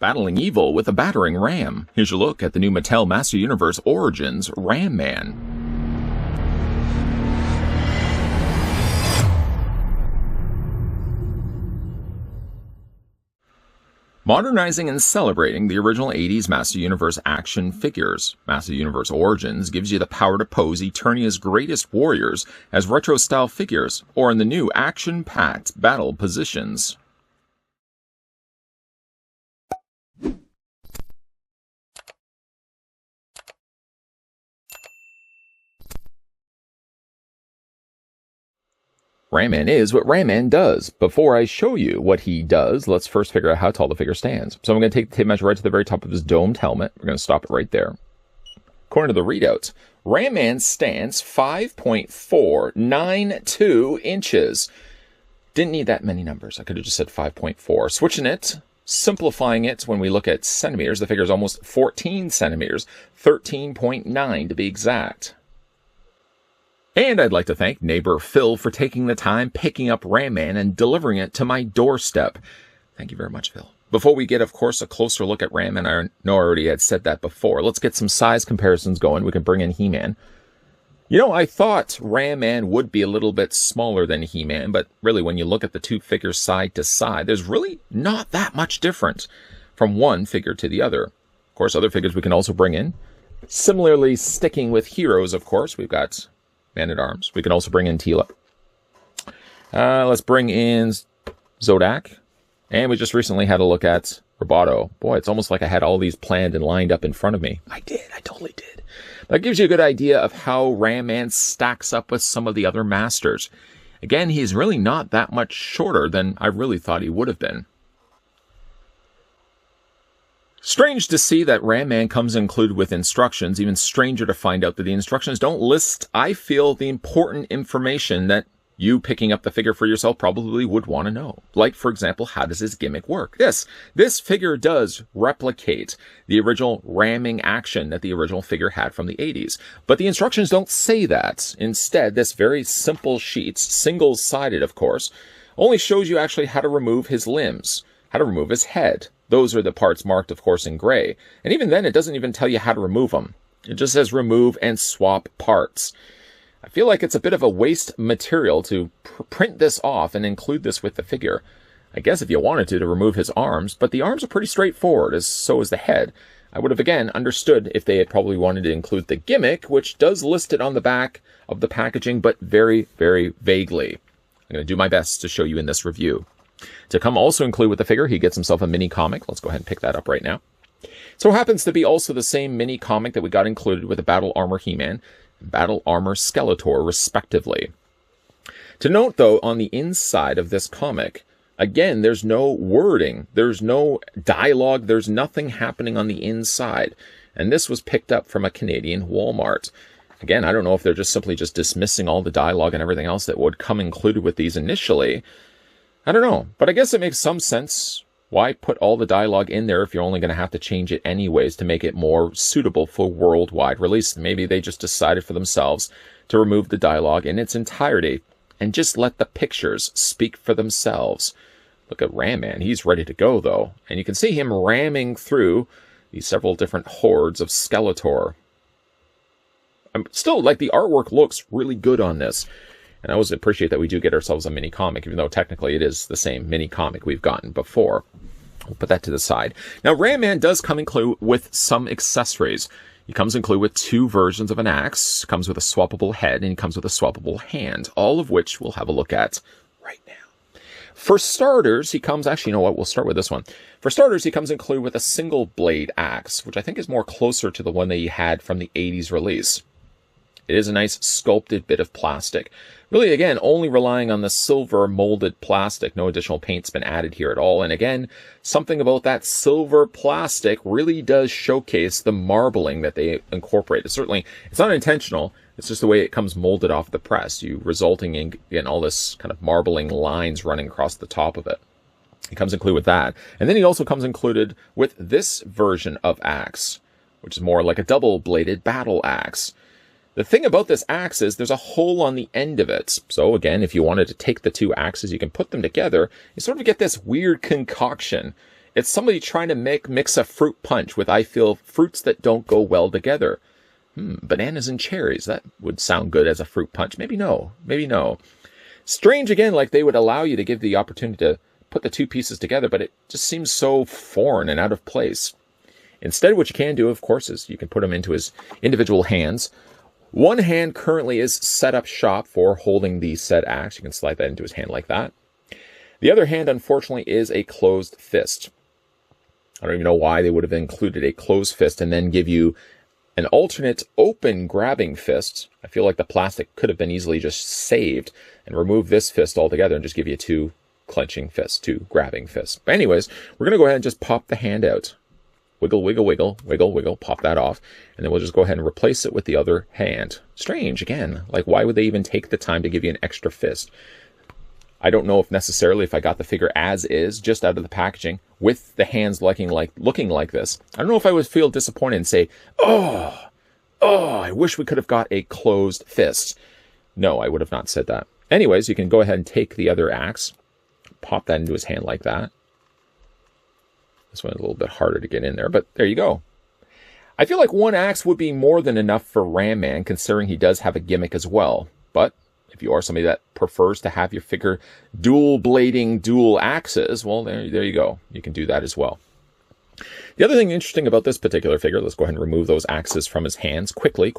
battling evil with a battering ram. Here's your look at the new Mattel Master Universe Origins Ram Man. Modernizing and celebrating the original 80s Master Universe action figures, Master Universe Origins gives you the power to pose Eternia's greatest warriors as retro-style figures, or in the new action-packed battle positions. Ram Man is what Ram Man does. Before I show you what he does, let's first figure out how tall the figure stands. So I'm going to take the tape measure right to the very top of his domed helmet. We're going to stop it right there. According to the readouts, Ram Man stands 5.492 inches. Didn't need that many numbers. I could have just said 5.4. Switching it, simplifying it, when we look at centimeters, the figure is almost 14 centimeters, 13.9 to be exact. And I'd like to thank neighbor Phil for taking the time, picking up Ram Man and delivering it to my doorstep. Thank you very much, Phil. Before we get, of course, a closer look at Ram Man, I know I already had said that before. Let's get some size comparisons going. We can bring in He-Man. You know, I thought Ram Man would be a little bit smaller than He-Man, but really when you look at the two figures side to side, there's really not that much difference from one figure to the other. Of course, other figures we can also bring in. Similarly, sticking with heroes, of course, we've got Man-at-Arms. We can also bring in Tila. Let's bring in Zodak. And we just recently had a look at Roboto. Boy, it's almost like I had all these planned and lined up in front of me. I did. I totally did. That gives you a good idea of how Ram Man stacks up with some of the other masters. Again, he's really not that much shorter than I really thought he would have been. Strange to see that Ram Man comes included with instructions. Even stranger to find out that the instructions don't list, I feel, the important information that you picking up the figure for yourself probably would want to know. Like, for example, how does his gimmick work? This figure does replicate the original ramming action that the original figure had from the 80s. But the instructions don't say that. Instead, this very simple sheet, single-sided of course, only shows you actually how to remove his limbs, how to remove his head. Those are the parts marked, of course, in gray. And even then, it doesn't even tell you how to remove them. It just says remove and swap parts. I feel like it's a bit of a waste material to print this off and include this with the figure. I guess if you wanted to remove his arms, but the arms are pretty straightforward, so is the head. I would have, again, understood if they had probably wanted to include the gimmick, which does list it on the back of the packaging, but very, very vaguely. I'm going to do my best to show you in this review. To come also include with the figure, he gets himself a mini comic. Let's go ahead and pick that up right now. So it happens to be also the same mini comic that we got included with the Battle Armor He-Man and Battle Armor Skeletor, respectively. To note, though, on the inside of this comic, again, there's no wording, there's no dialogue, there's nothing happening on the inside. And this was picked up from a Canadian Walmart. Again, I don't know if they're just simply dismissing all the dialogue and everything else that would come included with these initially. I don't know, but I guess it makes some sense. Why put all the dialogue in there if you're only going to have to change it anyways to make it more suitable for worldwide release? Maybe they just decided for themselves to remove the dialogue in its entirety and just let the pictures speak for themselves. Look at Ram Man. He's ready to go, though. And you can see him ramming through these several different hordes of Skeletor. I'm still, like, the artwork looks really good on this. And I always appreciate that we do get ourselves a mini comic, even though technically it is the same mini comic we've gotten before. We'll put that to the side. Now, Ram Man does come include with some accessories. He comes include with two versions of an axe, comes with a swappable head, and he comes with a swappable hand, all of which we'll have a look at right now. For starters, he comes, actually, you know what, we'll start with this one. For starters, he comes include with a single blade axe, which I think is more closer to the one that he had from the 80s release. It is a nice sculpted bit of plastic. Really, again, only relying on the silver molded plastic. No additional paint's been added here at all. And again, something about that silver plastic really does showcase the marbling that they incorporated. Certainly, it's not intentional. It's just the way it comes molded off the press, resulting in all this kind of marbling lines running across the top of it. He comes included with that. And then he also comes included with this version of axe, which is more like a double-bladed battle axe. The thing about this axe is there's a hole on the end of it. So again, if you wanted to take the two axes, you can put them together. You sort of get this weird concoction. It's somebody trying to mix a fruit punch with, I feel, fruits that don't go well together. Bananas and cherries. That would sound good as a fruit punch. Maybe no. Maybe no. Strange again, like they would allow you to give the opportunity to put the two pieces together, but it just seems so foreign and out of place. Instead, what you can do, of course, is you can put them into his individual hands. One hand currently is set up shop for holding the said axe. You can slide that into his hand like that. The other hand, unfortunately, is a closed fist. I don't even know why they would have included a closed fist and then give you an alternate open grabbing fist. I feel like the plastic could have been easily just saved and remove this fist altogether and just give you two clenching fists, two grabbing fists. But anyways, we're going to go ahead and just pop the hand out. Wiggle, wiggle, wiggle, wiggle, wiggle, pop that off. And then we'll just go ahead and replace it with the other hand. Strange, again. Like, why would they even take the time to give you an extra fist? I don't know if necessarily if I got the figure as is, just out of the packaging, with the hands looking like this. I don't know if I would feel disappointed and say, oh, I wish we could have got a closed fist. No, I would have not said that. Anyways, you can go ahead and take the other axe, pop that into his hand like that. This one's a little bit harder to get in there, but there you go. I feel like one axe would be more than enough for Ram Man, considering he does have a gimmick as well. But if you are somebody that prefers to have your figure dual blading dual axes, well, there you go. You can do that as well. The other thing interesting about this particular figure, let's go ahead and remove those axes from his hands quickly,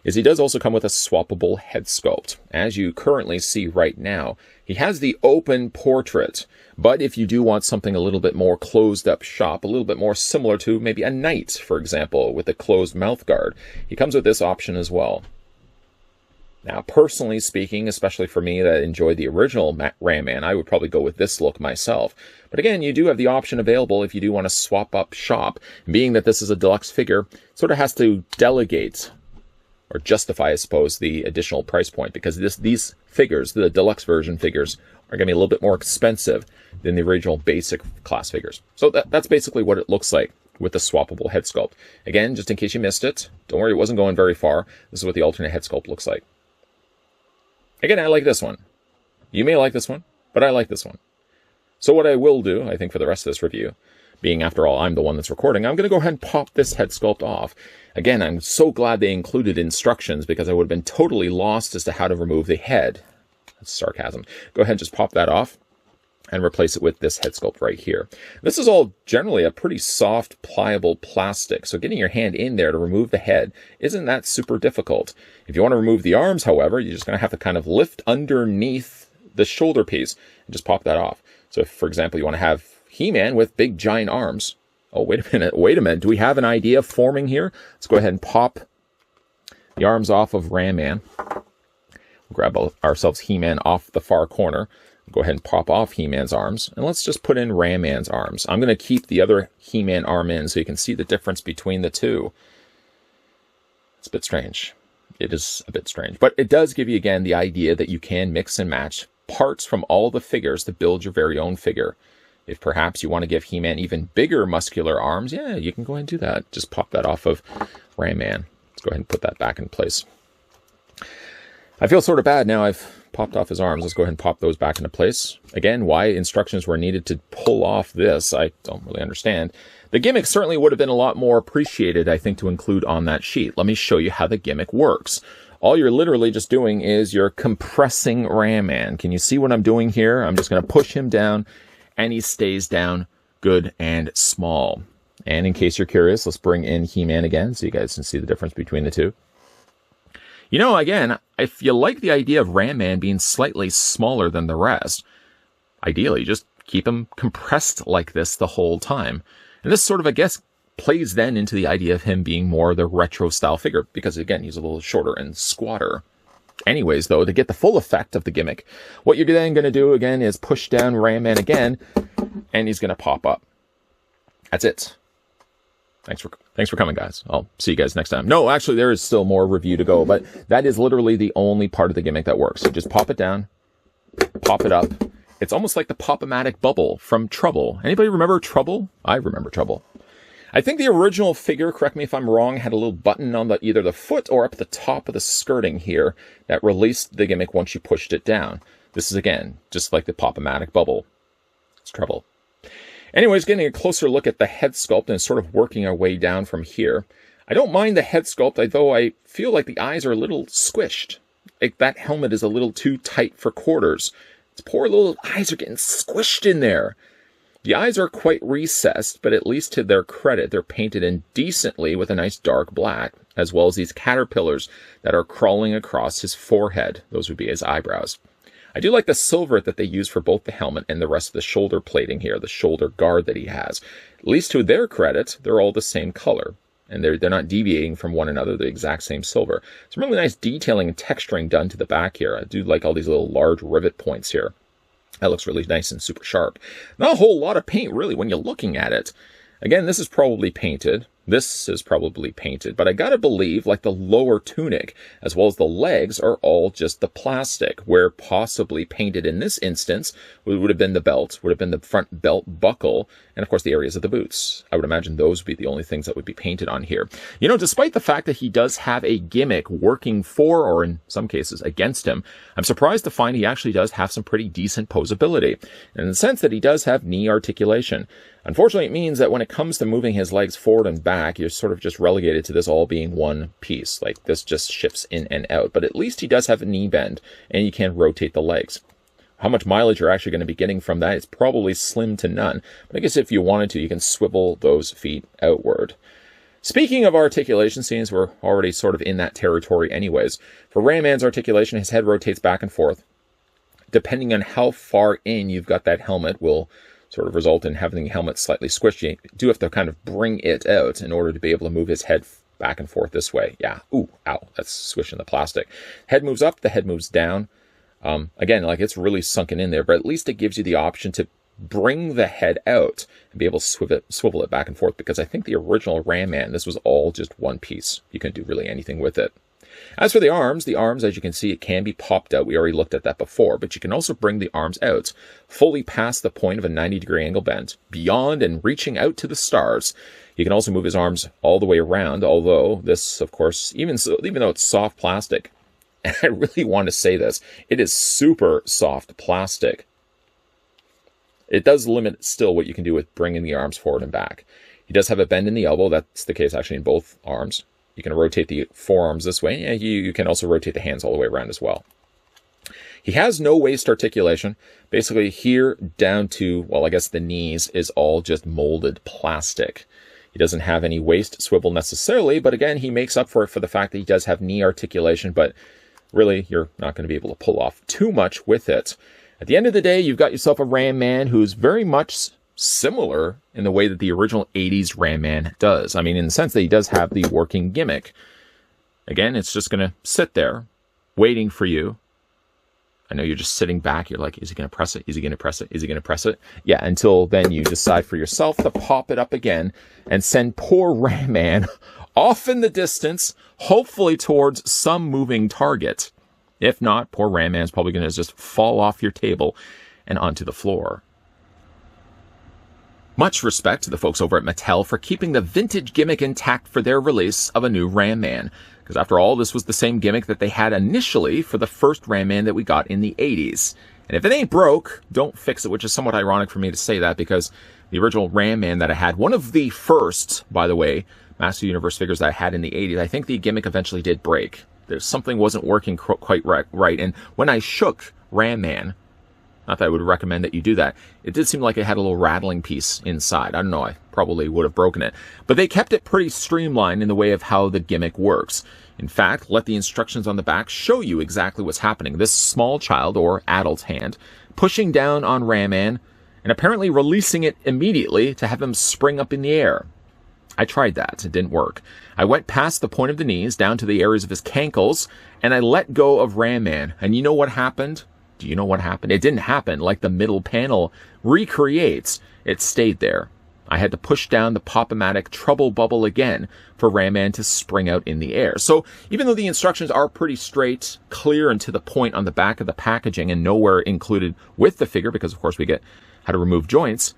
is he does also come with a swappable head sculpt. As you currently see right now, he has the open portrait, but if you do want something a little bit more closed up shop, a little bit more similar to maybe a knight, for example, with a closed mouth guard, he comes with this option as well. Now, personally speaking, especially for me that enjoyed the original Ram Man, I would probably go with this look myself. But again, you do have the option available if you do want to swap up shop. Being that this is a deluxe figure, sort of has to delegate or justify, I suppose, the additional price point, because these figures, the deluxe version figures, are going to be a little bit more expensive than the original basic class figures. So that's basically what it looks like with the swappable head sculpt. Again, just in case you missed it, don't worry, it wasn't going very far. This is what the alternate head sculpt looks like. Again, I like this one. You may like this one, but I like this one. So what I will do, I think, for the rest of this review, being after all I'm the one that's recording, I'm going to go ahead and pop this head sculpt off. Again, I'm so glad they included instructions, because I would have been totally lost as to how to remove the head. That's sarcasm. Go ahead and just pop that off and replace it with this head sculpt right here. This is all generally a pretty soft, pliable plastic, so getting your hand in there to remove the head isn't that super difficult. If you want to remove the arms, however, you're just going to have to kind of lift underneath the shoulder piece and just pop that off. So if, for example, you want to have He-Man with big giant arms. Oh, wait a minute. Do we have an idea forming here? Let's go ahead and pop the arms off of Ram Man. We'll grab ourselves He-Man off the far corner. Go ahead and pop off He-Man's arms, and let's just put in Ram Man's arms. I'm going to keep the other He-Man arm in so you can see the difference between the two. It's a bit strange. It is a bit strange, but it does give you, again, the idea that you can mix and match parts from all the figures to build your very own figure. If perhaps you want to give He-Man even bigger muscular arms, yeah, you can go ahead and do that. Just pop that off of Ram Man. Let's go ahead and put that back in place. I feel sort of bad now I've popped off his arms. Let's go ahead and pop those back into place. Again, why instructions were needed to pull off this, I don't really understand. The gimmick certainly would have been a lot more appreciated, I think, to include on that sheet. Let me show you how the gimmick works. All you're literally just doing is you're compressing Ram Man. Can you see what I'm doing here? I'm just going to push him down, and he stays down good and small. And in case you're curious, let's bring in He-Man again so you guys can see the difference between the two. You know, again, if you like the idea of Ram Man being slightly smaller than the rest, ideally, just keep him compressed like this the whole time. And this sort of, I guess, plays then into the idea of him being more the retro-style figure, because, again, he's a little shorter and squatter. Anyways, though, to get the full effect of the gimmick, what you're then going to do, again, is push down Ram Man again, and he's going to pop up. That's it. Thanks for coming, guys. I'll see you guys next time. No, actually, there is still more review to go, but that is literally the only part of the gimmick that works. So just pop it down, pop it up. It's almost like the Pop-O-Matic bubble from Trouble. Anybody remember Trouble? I remember Trouble. I think the original figure, correct me if I'm wrong, had a little button on either the foot or up at the top of the skirting here that released the gimmick once you pushed it down. This is, again, just like the Pop-O-Matic bubble. It's Trouble. Anyways, getting a closer look at the head sculpt and sort of working our way down from here. I don't mind the head sculpt, though I feel like the eyes are a little squished. Like that helmet is a little too tight for quarters. Its poor little eyes are getting squished in there. The eyes are quite recessed, but at least to their credit, they're painted in decently with a nice dark black, as well as these caterpillars that are crawling across his forehead. Those would be his eyebrows. I do like the silver that they use for both the helmet and the rest of the shoulder plating here, the shoulder guard that he has. At least to their credit, they're all the same color, and they're not deviating from one another, the exact same silver. Some really nice detailing and texturing done to the back here. I do like all these little large rivet points here. That looks really nice and super sharp. Not a whole lot of paint, really, when you're looking at it. Again, this is probably painted. This is probably painted. But I gotta believe, like the lower tunic, as well as the legs, are all just the plastic, where possibly painted in this instance would have been the belt, would have been the front belt buckle, and of course the areas of the boots. I would imagine those would be the only things that would be painted on here. You know, despite the fact that he does have a gimmick working for, or in some cases against him, I'm surprised to find he actually does have some pretty decent posability, in the sense that he does have knee articulation. Unfortunately, it means that when it comes to moving his legs forward and back, you're sort of just relegated to this all being one piece. Like, this just shifts in and out. But at least he does have a knee bend, and you can rotate the legs. How much mileage you're actually going to be getting from that is probably slim to none. But I guess if you wanted to, you can swivel those feet outward. Speaking of articulation scenes, we're already sort of in that territory anyways. For Ram Man's articulation, his head rotates back and forth. Depending on how far in you've got that helmet will sort of result in having the helmet slightly squishy. You do have to kind of bring it out in order to be able to move his head back and forth this way. Yeah. Ooh, ow, that's squishing the plastic. Head moves up, the head moves down. Again, like it's really sunken in there, but at least it gives you the option to bring the head out and be able to swivel it back and forth, because I think the original Ram Man, this was all just one piece. You couldn't do really anything with it. As for the arms, as you can see, it can be popped out. We already looked at that before, but you can also bring the arms out fully past the point of a 90-degree angle bend, beyond and reaching out to the stars. You can also move his arms all the way around, although this, of course, even though it's soft plastic, and I really want to say this, it is super soft plastic. It does limit still what you can do with bringing the arms forward and back. He does have a bend in the elbow. That's the case actually in both arms. You can rotate the forearms this way, and you can also rotate the hands all the way around as well. He has no waist articulation. Basically here down to, well, I guess the knees is all just molded plastic. He doesn't have any waist swivel necessarily, but again, he makes up for it for the fact that he does have knee articulation, but really, you're not going to be able to pull off too much with it. At the end of the day, you've got yourself a Ram Man who's very much similar in the way that the original 80s Ram Man does. I mean, in the sense that he does have the working gimmick. Again, it's just going to sit there, waiting for you. I know you're just sitting back. You're like, is he going to press it? Is he going to press it? Is he going to press it? Yeah, until then you decide for yourself to pop it up again and send poor Ram Man off in the distance, hopefully towards some moving target. If not, poor Ram Man's probably going to just fall off your table and onto the floor. Much respect to the folks over at Mattel for keeping the vintage gimmick intact for their release of a new Ram Man. Because after all, this was the same gimmick that they had initially for the first Ram Man that we got in the 80s. And if it ain't broke, don't fix it, which is somewhat ironic for me to say that, because the original Ram Man that I had, one of the first, by the way, Master Universe figures that I had in the 80s, I think the gimmick eventually did break. There's something wasn't working quite right. And when I shook Ram Man, not that I would recommend that you do that, it did seem like it had a little rattling piece inside. I don't know, I probably would have broken it. But they kept it pretty streamlined in the way of how the gimmick works. In fact, let the instructions on the back show you exactly what's happening. This small child, or adult hand, pushing down on Ram Man, and apparently releasing it immediately to have him spring up in the air. I tried that. It didn't work. I went past the point of the knees, down to the areas of his cankles, and I let go of Ram Man. And you know what happened? Do you know what happened? It didn't happen like the middle panel recreates. It stayed there. I had to push down the Pop-O-Matic trouble bubble again for Ram Man to spring out in the air. So even though the instructions are pretty straight, clear, and to the point on the back of the packaging, and nowhere included with the figure, because of course we get how to remove joints,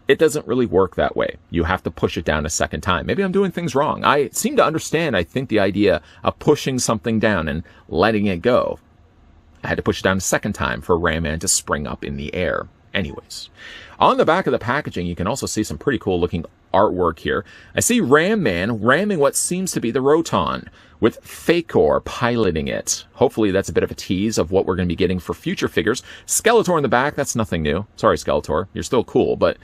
it doesn't really work that way. You have to push it down a second time. Maybe I'm doing things wrong. I seem to understand, I think, the idea of pushing something down and letting it go. I had to push it down a second time for Ram Man to spring up in the air. Anyways, on the back of the packaging, you can also see some pretty cool looking artwork here. I see Ram Man ramming what seems to be the Roton, with Fakor piloting it. Hopefully that's a bit of a tease of what we're going to be getting for future figures. Skeletor in the back, that's nothing new. Sorry, Skeletor, you're still cool, but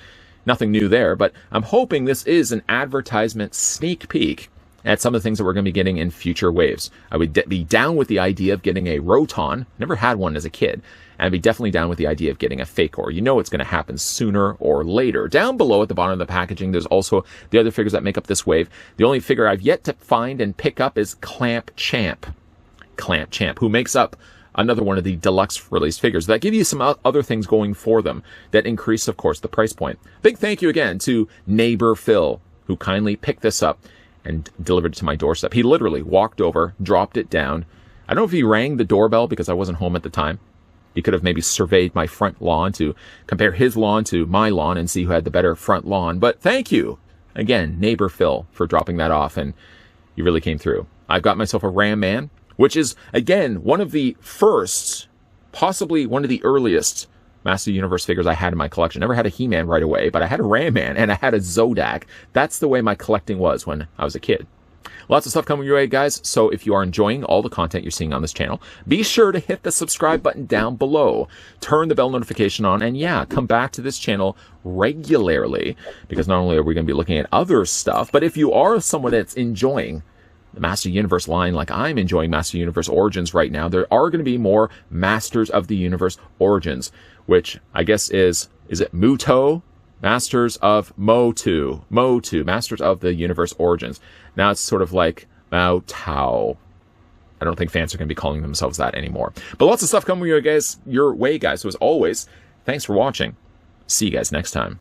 nothing new there. But I'm hoping this is an advertisement sneak peek at some of the things that we're going to be getting in future waves. I would be down with the idea of getting a Roton. Never had one as a kid. And I'd be definitely down with the idea of getting a Fakor. You know it's going to happen sooner or later. Down below at the bottom of the packaging, there's also the other figures that make up this wave. The only figure I've yet to find and pick up is Clamp Champ. Clamp Champ, who makes up another one of the deluxe release figures that give you some other things going for them that increase, of course, the price point. Big thank you again to Neighbor Phil, who kindly picked this up and delivered it to my doorstep. He literally walked over, dropped it down. I don't know if he rang the doorbell because I wasn't home at the time. He could have maybe surveyed my front lawn to compare his lawn to my lawn and see who had the better front lawn. But thank you again, Neighbor Phil, for dropping that off, and you really came through. I've got myself a Ram Man, which is, again, one of the first, possibly one of the earliest Master Universe figures I had in my collection. Never had a He-Man right away, but I had a Ram Man and I had a Zodak. That's the way my collecting was when I was a kid. Lots of stuff coming your way, guys. So if you are enjoying all the content you're seeing on this channel, be sure to hit the subscribe button down below. Turn the bell notification on, and yeah, come back to this channel regularly, because not only are we going to be looking at other stuff, but if you are someone that's enjoying the Master Universe line like I'm enjoying Master Universe Origins right now, there are going to be more Masters of the Universe Origins, which I guess is it Muto? Masters of Motu, Masters of the Universe Origins. Now it's sort of like Mao Tao. I don't think fans are going to be calling themselves that anymore. But lots of stuff coming your way, guys. So as always, thanks for watching. See you guys next time.